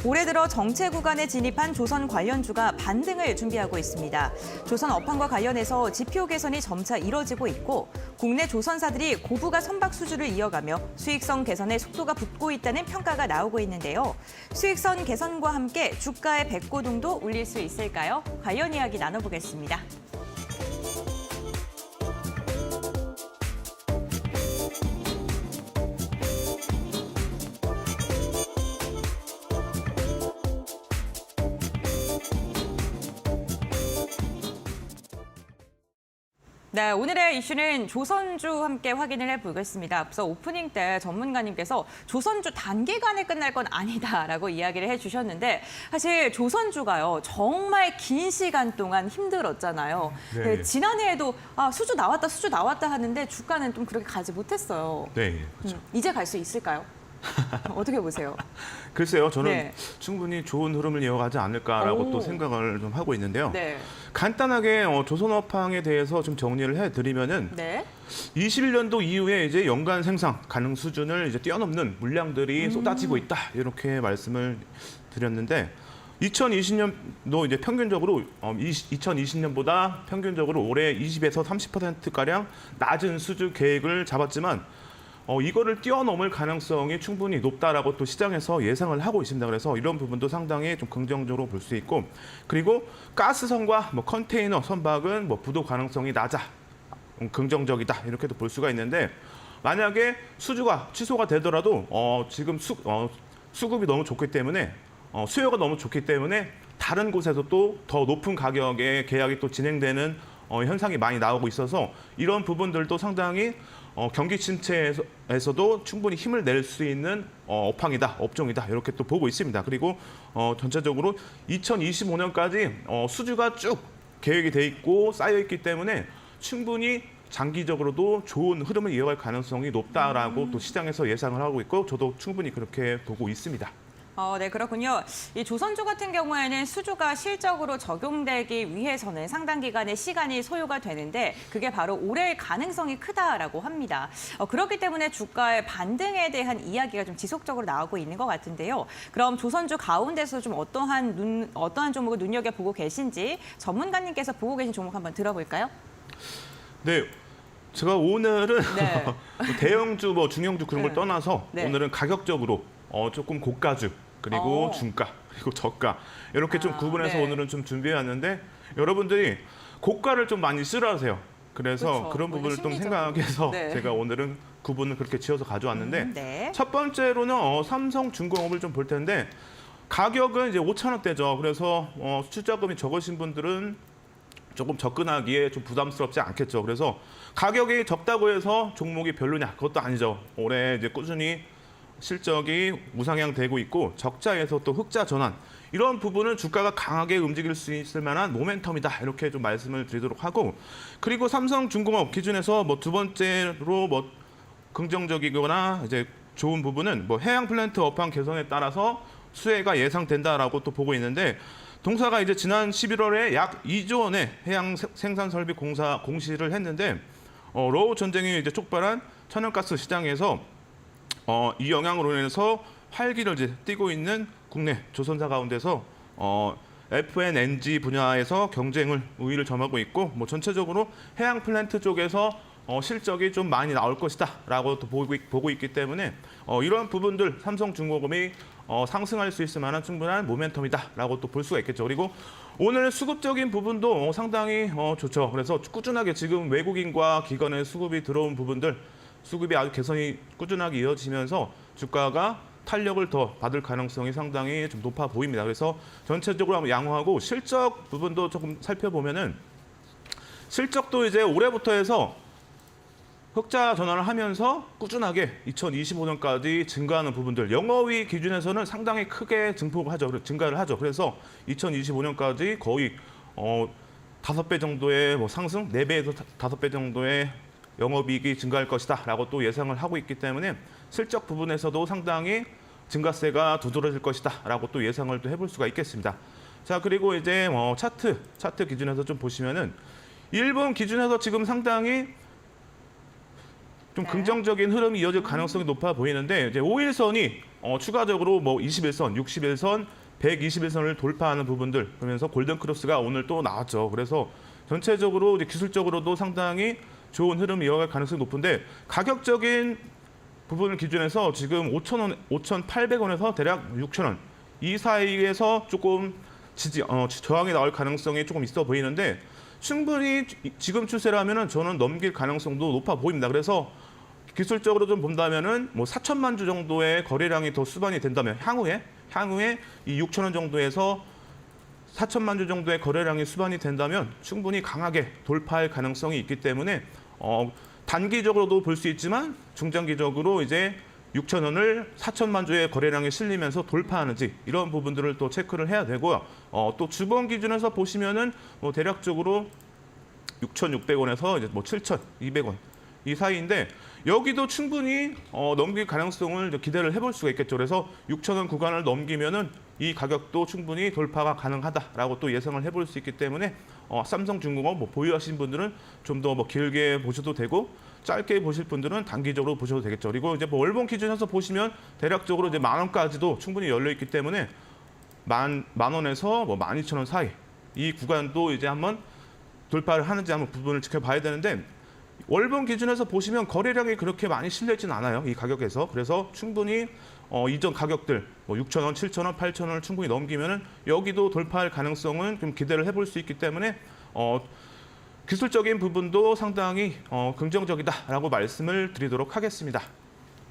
올해 들어 정체 구간에 진입한 조선 관련주가 반등을 준비하고 있습니다. 조선 업황과 관련해서 지표 개선이 점차 이뤄지고 있고 국내 조선사들이 고부가 선박 수주를 이어가며 수익성 개선에 속도가 붙고 있다는 평가가 나오고 있는데요. 수익성 개선과 함께 주가의 백고동도 울릴 수 있을까요? 관련 이야기 나눠보겠습니다. 네, 오늘의 이슈는 조선주 함께 확인을 해보겠습니다. 앞서 오프닝 때 전문가님께서 조선주 단기간에 끝날 건 아니다라고 이야기를 해주셨는데 사실 조선주가요 정말 긴 시간 동안 힘들었잖아요. 네. 네, 지난해에도 수주 나왔다 하는데 주가는 좀 그렇게 가지 못했어요. 네, 그렇죠. 이제 갈 수 있을까요? 어떻게 보세요? 글쎄요, 저는 네. 충분히 좋은 흐름을 이어가지 않을까라고 오. 또 생각을 좀 하고 있는데요. 네. 간단하게 조선업황에 대해서 좀 정리를 해드리면은 네. 21년도 이후에 이제 연간 생산 가능 수준을 이제 뛰어넘는 물량들이 쏟아지고 있다 이렇게 말씀을 드렸는데 2020년도 이제 평균적으로 2020년보다 평균적으로 올해 20에서 30% 가량 낮은 수주 계획을 잡았지만. 이거를 뛰어넘을 가능성이 충분히 높다라고 또 시장에서 예상을 하고 있습니다. 그래서 이런 부분도 상당히 좀 긍정적으로 볼 수 있고, 그리고 가스선과 컨테이너 선박은 부도 가능성이 낮아 긍정적이다 이렇게도 볼 수가 있는데, 만약에 수주가 취소가 되더라도 지금 수급이 너무 좋기 때문에 수요가 너무 좋기 때문에 다른 곳에서 또 더 높은 가격의 계약이 또 진행되는 현상이 많이 나오고 있어서 이런 부분들도 상당히 경기 침체에서도 충분히 힘을 낼 수 있는 업황이다, 업종이다 이렇게 또 보고 있습니다. 그리고 전체적으로 2025년까지 수주가 쭉 계획이 돼 있고 쌓여 있기 때문에 충분히 장기적으로도 좋은 흐름을 이어갈 가능성이 높다라고 또 시장에서 예상을 하고 있고 저도 충분히 그렇게 보고 있습니다. 네, 그렇군요. 이 조선주 같은 경우에는 수주가 실적으로 적용되기 위해서는 상당 기간의 시간이 소요가 되는데 그게 바로 올해의 가능성이 크다라고 합니다. 그렇기 때문에 주가의 반등에 대한 이야기가 좀 지속적으로 나오고 있는 것 같은데요. 그럼 조선주 가운데서 좀 어떠한 종목을 눈여겨보고 계신지 전문가님께서 보고 계신 종목 한번 들어볼까요? 네. 제가 오늘은 네. 대형주, 중형주 그런 걸 네. 떠나서 네. 오늘은 가격적으로 조금 고가주 그리고 중가 그리고 저가 이렇게 좀 구분해서 네. 오늘은 좀 준비해왔는데 여러분들이 고가를 좀 많이 싫어하세요. 그래서 그렇죠. 그런 부분을 좀 심리적으로. 생각해서 네. 제가 오늘은 구분을 그렇게 지어서 가져왔는데 네. 첫 번째로는 삼성중공업을 좀 볼 텐데 가격은 이제 5,000원대죠. 그래서 투자금이 적으신 분들은 조금 접근하기에 좀 부담스럽지 않겠죠. 그래서 가격이 적다고 해서 종목이 별로냐? 그것도 아니죠. 올해 이제 꾸준히 실적이 우상향 되고 있고 적자에서 또 흑자 전환 이런 부분은 주가가 강하게 움직일 수 있을 만한 모멘텀이다 이렇게 좀 말씀을 드리도록 하고 그리고 삼성중공업 기준에서 두 번째로 긍정적이거나 이제 좋은 부분은 해양 플랜트 업황 개선에 따라서 수혜가 예상된다라고 또 보고 있는데 동사가 이제 지난 11월에 약 2조 원의 해양 생산 설비 공시를 했는데 러우 전쟁이 이제 촉발한 천연가스 시장에서 이 영향으로 인해서 활기를 이제 띠고 있는 국내 조선사 가운데서 FNNG 분야에서 경쟁을 우위를 점하고 있고 전체적으로 해양 플랜트 쪽에서 실적이 좀 많이 나올 것이다라고 또 보고 있기 때문에 이런 부분들 삼성중공업이 상승할 수 있을 만한 충분한 모멘텀이다라고 또 볼 수가 있겠죠. 그리고 오늘 수급적인 부분도 상당히 좋죠. 그래서 꾸준하게 지금 외국인과 기관의 수급이 들어온 부분들 수급이 아주 개선이 꾸준하게 이어지면서 주가가 탄력을 더 받을 가능성이 상당히 좀 높아 보입니다. 그래서 전체적으로 한번 양호하고 실적 부분도 조금 살펴보면은 실적도 이제 올해부터 해서 흑자 전환을 하면서 꾸준하게 2025년까지 증가하는 부분들 영업이익 기준에서는 상당히 크게 증가를 하죠. 그래서 2025년까지 거의 5배 정도의 상승, 4배에서 5배 정도의 영업이익이 증가할 것이다 라고 또 예상을 하고 있기 때문에 실적 부분에서도 상당히 증가세가 두드러질 것이다 라고 또 예상을 또 해볼 수가 있겠습니다. 자, 그리고 이제 차트 기준에서 좀 보시면은 일본 기준에서 지금 상당히 좀 네. 긍정적인 흐름이 이어질 가능성이 높아 보이는데 이제 5일선이 추가적으로 뭐 21선, 61선, 121선을 돌파하는 부분들 그러면서 골든 크로스가 오늘 또 나왔죠. 그래서 전체적으로 이제 기술적으로도 상당히 좋은 흐름이 이어갈 가능성이 높은데 가격적인 부분을 기준해서 지금 5,000원, 5,800원에서 대략 6,000원 이 사이에서 조금 저항이 나올 가능성이 조금 있어 보이는데 충분히 지금 추세라면은 저는 넘길 가능성도 높아 보입니다. 그래서 기술적으로 좀 본다면은 뭐 4천만 주 정도의 거래량이 더 수반이 된다면 향후에 이 6,000원 정도에서 4천만 주 정도의 거래량이 수반이 된다면 충분히 강하게 돌파할 가능성이 있기 때문에 단기적으로도 볼 수 있지만 중장기적으로 이제 6,000원을 4천만 주의 거래량이 실리면서 돌파하는지 이런 부분들을 또 체크를 해야 되고요. 또 주봉 기준에서 보시면은 뭐 대략적으로 6,600원에서 이제 뭐 7,200원 이 사이인데 여기도 충분히 넘길 가능성을 기대를 해볼 수가 있겠죠. 그래서 6,000원 구간을 넘기면은 이 가격도 충분히 돌파가 가능하다라고 또 예상을 해볼 수 있기 때문에 삼성중공업 뭐 보유하신 분들은 좀 더 뭐 길게 보셔도 되고 짧게 보실 분들은 단기적으로 보셔도 되겠죠. 그리고 이제 뭐 월봉 기준에서 보시면 대략적으로 이제 10,000원까지도 충분히 열려 있기 때문에 만 원에서 뭐 12,000원 사이 이 구간도 이제 한번 돌파를 하는지 한번 부분을 지켜봐야 되는데 월봉 기준에서 보시면 거래량이 그렇게 많이 실려 있지는 않아요. 이 가격에서. 그래서 충분히 이전 가격들 뭐 6,000원, 7,000원, 8,000원을 충분히 넘기면은 여기도 돌파할 가능성은 좀 기대를 해볼 수 있기 때문에 기술적인 부분도 상당히 긍정적이다라고 말씀을 드리도록 하겠습니다.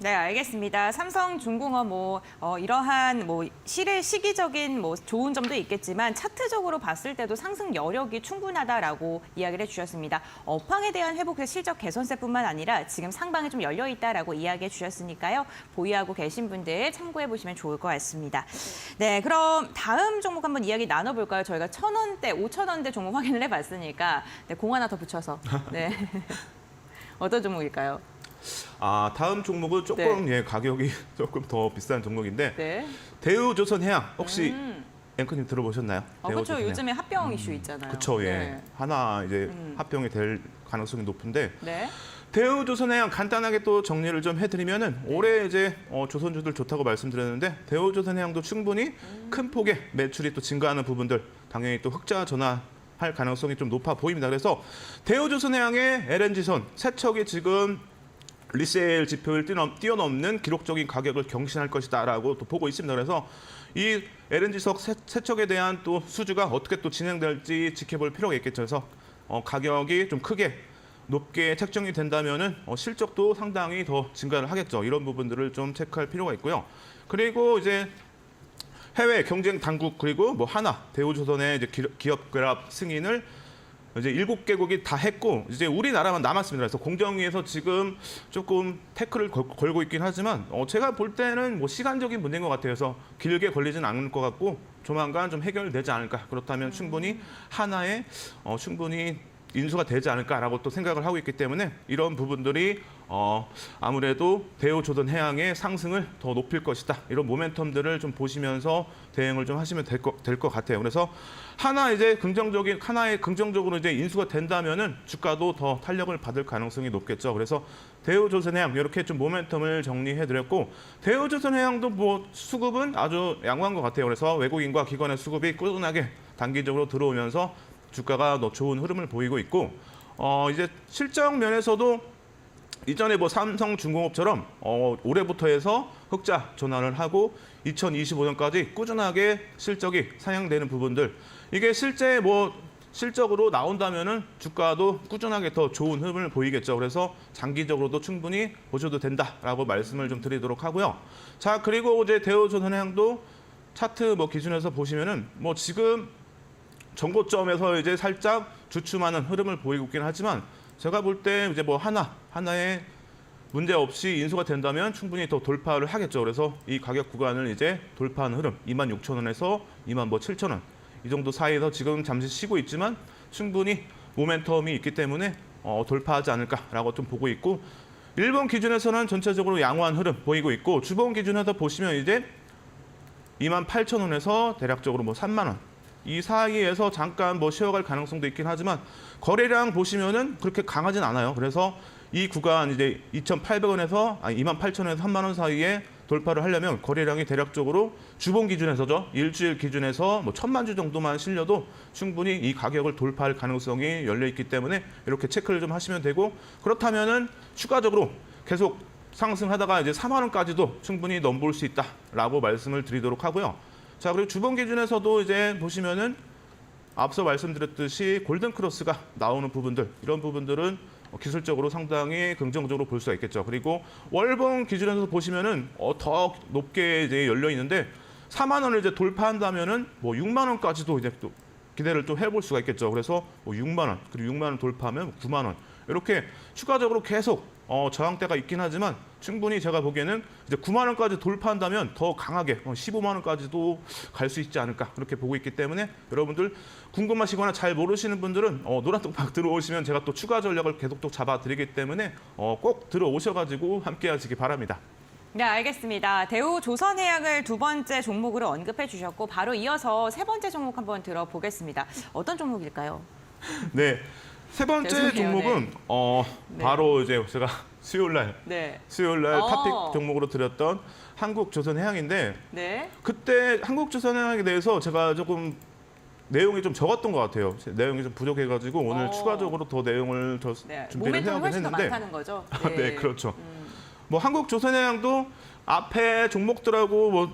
네, 알겠습니다. 삼성중공업 이러한 시기적인 좋은 점도 있겠지만 차트적으로 봤을 때도 상승 여력이 충분하다라고 이야기를 해주셨습니다. 업황에 대한 회복의 실적 개선세뿐만 아니라 지금 상방에 좀 열려 있다라고 이야기해 주셨으니까요. 보유하고 계신 분들 참고해 보시면 좋을 것 같습니다. 네, 그럼 다음 종목 한번 이야기 나눠볼까요? 저희가 1,000원대, 5,000원대 종목 확인을 해봤으니까 공 하나 더 붙여서 네. 어떤 종목일까요? 다음 종목은 조금 가격이 조금 더 비싼 종목인데 네. 대우조선해양 혹시 앵커님 들어보셨나요? 그렇죠. 요즘에 합병 이슈 있잖아요. 그렇죠. 예. 네. 하나 이제 합병이 될 가능성이 높은데 네. 대우조선해양 간단하게 또 정리를 좀 해드리면은 올해 이제 조선주들 좋다고 말씀드렸는데 대우조선해양도 충분히 큰 폭의 매출이 또 증가하는 부분들 당연히 또 흑자 전환할 가능성이 좀 높아 보입니다. 그래서 대우조선해양의 LNG선 세척이 지금 리세일 지표를 뛰어넘는 기록적인 가격을 경신할 것이다라고 또 보고 있습니다. 그래서 이 LNG석 세척에 대한 또 수주가 어떻게 또 진행될지 지켜볼 필요가 있겠죠. 그래서 가격이 좀 크게 높게 책정이 된다면은 실적도 상당히 더 증가를 하겠죠. 이런 부분들을 좀 체크할 필요가 있고요. 그리고 이제 해외 경쟁 당국 그리고 뭐 하나 대우조선의 이제 기업 결합 승인을 이제 7개국이 다 했고 이제 우리나라만 남았습니다. 그래서 공정위에서 지금 조금 태클을 걸고 있긴 하지만 제가 볼 때는 뭐 시간적인 문제인 것 같아요. 그래서 길게 걸리진 않을 것 같고 조만간 좀 해결되지 않을까. 그렇다면 충분히 하나의 충분히 인수가 되지 않을까라고 또 생각을 하고 있기 때문에 이런 부분들이 아무래도 대우조선해양의 상승을 더 높일 것이다. 이런 모멘텀들을 좀 보시면서 대응을 좀 하시면 될 것 같아요. 그래서 하나의 긍정적으로 이제 인수가 된다면은 주가도 더 탄력을 받을 가능성이 높겠죠. 그래서 대우조선해양 이렇게 좀 모멘텀을 정리해드렸고 대우조선해양도 뭐 수급은 아주 양호한 것 같아요. 그래서 외국인과 기관의 수급이 꾸준하게 단기적으로 들어오면서 주가가 더 좋은 흐름을 보이고 있고 이제 실적 면에서도 이전에 뭐 삼성중공업처럼 올해부터 해서 흑자 전환을 하고 2025년까지 꾸준하게 실적이 상향되는 부분들 이게 실제 뭐 실적으로 나온다면은 주가도 꾸준하게 더 좋은 흐름을 보이겠죠. 그래서 장기적으로도 충분히 보셔도 된다라고 말씀을 좀 드리도록 하고요. 자, 그리고 이제 대우조선해양도 차트 뭐 기준에서 보시면은 뭐 지금 정고점에서 이제 살짝 주춤하는 흐름을 보이고 있긴 하지만 제가 볼 때 이제 뭐 하나의 문제 없이 인수가 된다면 충분히 더 돌파를 하겠죠. 그래서 이 가격 구간을 이제 돌파하는 흐름 26,000원에서 27,000원 이 정도 사이에서 지금 잠시 쉬고 있지만 충분히 모멘텀이 있기 때문에 돌파하지 않을까라고 좀 보고 있고 일본 기준에서는 전체적으로 양호한 흐름 보이고 있고 주봉 기준에서 보시면 이제 28,000원에서 대략적으로 뭐 3만 원 이 사이에서 잠깐 뭐 쉬어갈 가능성도 있긴 하지만 거래량 보시면은 그렇게 강하진 않아요. 그래서 이 구간 이제 2,800원에서 28,000원에서 3만 원 사이에 돌파를 하려면 거래량이 대략적으로 주봉 기준에서죠. 일주일 기준에서 뭐 1,000만 주 정도만 실려도 충분히 이 가격을 돌파할 가능성이 열려 있기 때문에 이렇게 체크를 좀 하시면 되고, 그렇다면은 추가적으로 계속 상승하다가 이제 4만 원까지도 충분히 넘볼 수 있다라고 말씀을 드리도록 하고요. 자, 그리고 주봉 기준에서도 이제 보시면은 앞서 말씀드렸듯이 골든 크로스가 나오는 부분들, 이런 부분들은 기술적으로 상당히 긍정적으로 볼 수가 있겠죠. 그리고 월봉 기준에서 보시면은 더 높게 이제 열려 있는데 4만 원을 이제 돌파한다면은 뭐 6만 원까지도 이제 또 기대를 좀 해볼 수가 있겠죠. 그래서 뭐 6만 원, 그리고 6만 원 돌파하면 9만 원, 이렇게 추가적으로 계속 저항대가 있긴 하지만 충분히 제가 보기에는 이제 9만 원까지 돌파한다면 더 강하게 15만 원까지도 갈 수 있지 않을까, 그렇게 보고 있기 때문에 여러분들 궁금하시거나 잘 모르시는 분들은 노란톡방 들어오시면 제가 또 추가 전략을 계속 또 잡아드리기 때문에 꼭 들어오셔가지고 함께 하시기 바랍니다. 네, 알겠습니다. 대우 조선해양을 두 번째 종목으로 언급해 주셨고 바로 이어서 세 번째 종목 한번 들어보겠습니다. 어떤 종목일까요? 네, 세 번째 죄송해요, 종목은 네. 바로 이제 제가 수요일날 네. 탑픽 종목으로 드렸던 한국조선해양인데, 네. 그때 한국조선해양에 대해서 제가 조금 내용이 좀 적었던 것 같아요. 내용이 좀 부족해가지고 오늘 추가적으로 더 내용을 더 네. 준비를 모멘텀이 해야긴 훨씬 더 했는데, 많다는 거죠. 네, 그렇죠. 뭐 한국조선해양도 앞에 종목들하고 뭐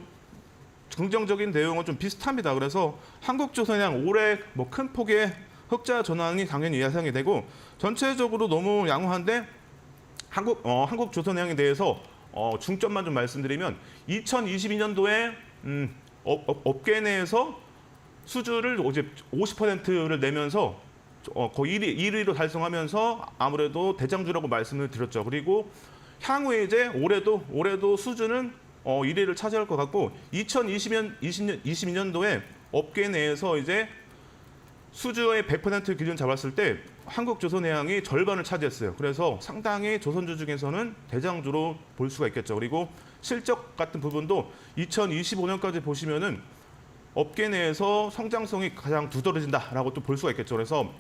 긍정적인 내용은 좀 비슷합니다. 그래서 한국조선해양 올해 뭐 큰 폭의 흑자 전환이 당연히 예상이 되고, 전체적으로 너무 양호한데 한국조선해양에 대해서 중점만 좀 말씀드리면 2022년도에 업계 내에서 수주를 이제 50%를 내면서 거의 1위로 달성하면서 아무래도 대장주라고 말씀을 드렸죠. 그리고 향후에 이제 올해도 수주는 1위를 차지할 것 같고, 2022년도에 업계 내에서 이제 수주의 100% 기준 잡았을 때 한국조선해양이 절반을 차지했어요. 그래서 상당히 조선주 중에서는 대장주로 볼 수가 있겠죠. 그리고 실적 같은 부분도 2025년까지 보시면은 업계 내에서 성장성이 가장 두드러진다라고 또 볼 수가 있겠죠. 그래서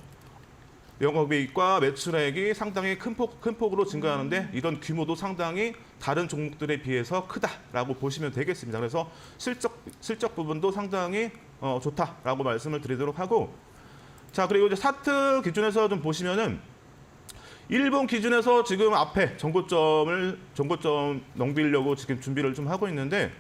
영업이익과 매출액이 상당히 큰 폭으로 증가하는데 이런 규모도 상당히 다른 종목들에 비해서 크다라고 보시면 되겠습니다. 그래서 실적 부분도 상당히 좋다라고 말씀을 드리도록 하고, 자, 그리고 이제 차트 기준에서 좀 보시면은 일본 기준에서 지금 앞에 정고점 넘기려고 지금 준비를 좀 하고 있는데,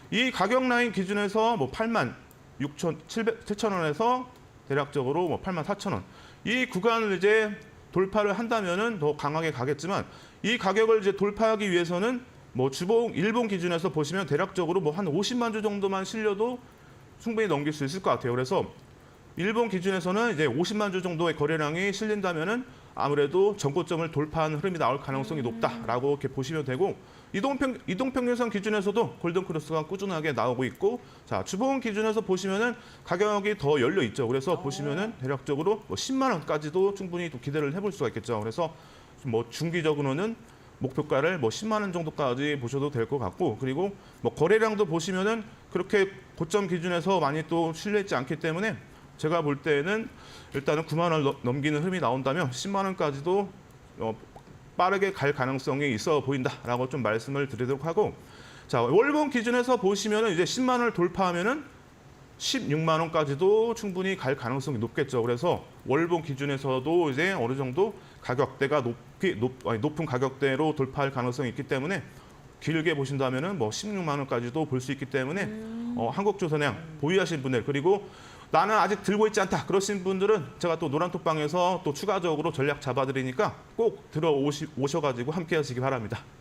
이 가격 라인 기준에서 뭐 86,700원에서 대략적으로 뭐 84,000원, 이 구간을 이제 돌파를 한다면은 더 강하게 가겠지만, 이 가격을 이제 돌파하기 위해서는 뭐 주봉 일본 기준에서 보시면 대략적으로 뭐 한 50만 주 정도만 실려도 충분히 넘길 수 있을 것 같아요. 그래서 일본 기준에서는 이제 50만 주 정도의 거래량이 실린다면은 아무래도 전고점을 돌파하는 흐름이 나올 가능성이 높다라고 이렇게 보시면 되고, 이동평균선 기준에서도 골든크로스가 꾸준하게 나오고 있고, 자, 주봉 기준에서 보시면은 가격이 더 열려 있죠. 그래서 보시면은 대략적으로 뭐 10만 원까지도 충분히 또 기대를 해볼 수가 있겠죠. 그래서 뭐 중기적으로는 목표가를 뭐 10만 원 정도까지 보셔도 될 것 같고, 그리고 뭐 거래량도 보시면은 그렇게 고점 기준에서 많이 또 실려 있지 않기 때문에 제가 볼 때는 일단은 9만 원 넘기는 흐름이 나온다면 10만 원까지도 빠르게 갈 가능성이 있어 보인다라고 좀 말씀을 드리도록 하고, 자, 월봉 기준에서 보시면은 이제 10만 원을 돌파하면은 16만 원까지도 충분히 갈 가능성이 높겠죠. 그래서 월봉 기준에서도 이제 어느 정도 가격대가 높은 가격대로 돌파할 가능성이 있기 때문에 길게 보신다면은 뭐 16만 원까지도 볼 수 있기 때문에 한국조선해양 보유하신 분들, 그리고 나는 아직 들고 있지 않다 그러신 분들은 제가 또 노란톡방에서 또 추가적으로 전략 잡아드리니까 꼭 들어오셔가지고 함께 하시기 바랍니다.